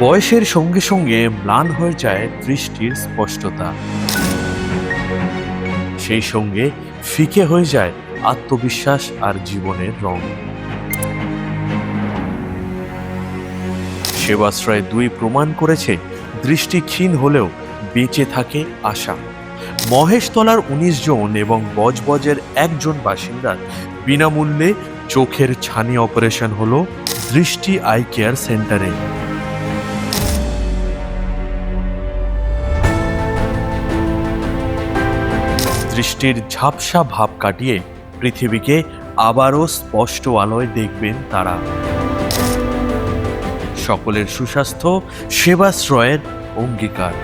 বয়সের সঙ্গে সঙ্গে ম্লান হয়ে যায় দৃষ্টির স্পষ্টতা, সেই সঙ্গে ফিকে হয়ে যায় আত্মবিশ্বাস আর জীবনের রং। সেবাশ্রয় 2 প্রমাণ করেছে দৃষ্টি ক্ষীণ হলেও বেঁচে থাকে আশা। মহেশতলার 19 জন এবং বজবজের 1 জন বাসিন্দার বিনামূল্যে চোখের ছানি অপারেশন হলো দৃষ্টি আই কেয়ার সেন্টারে। দৃষ্টির ঝাপসা ভাব কাটিয়ে পৃথিবীকে আবারও স্পষ্ট আলোয় দেখবেন তারা। সকলের সুস্বাস্থ্য সেবাশ্রয়ের অঙ্গীকার।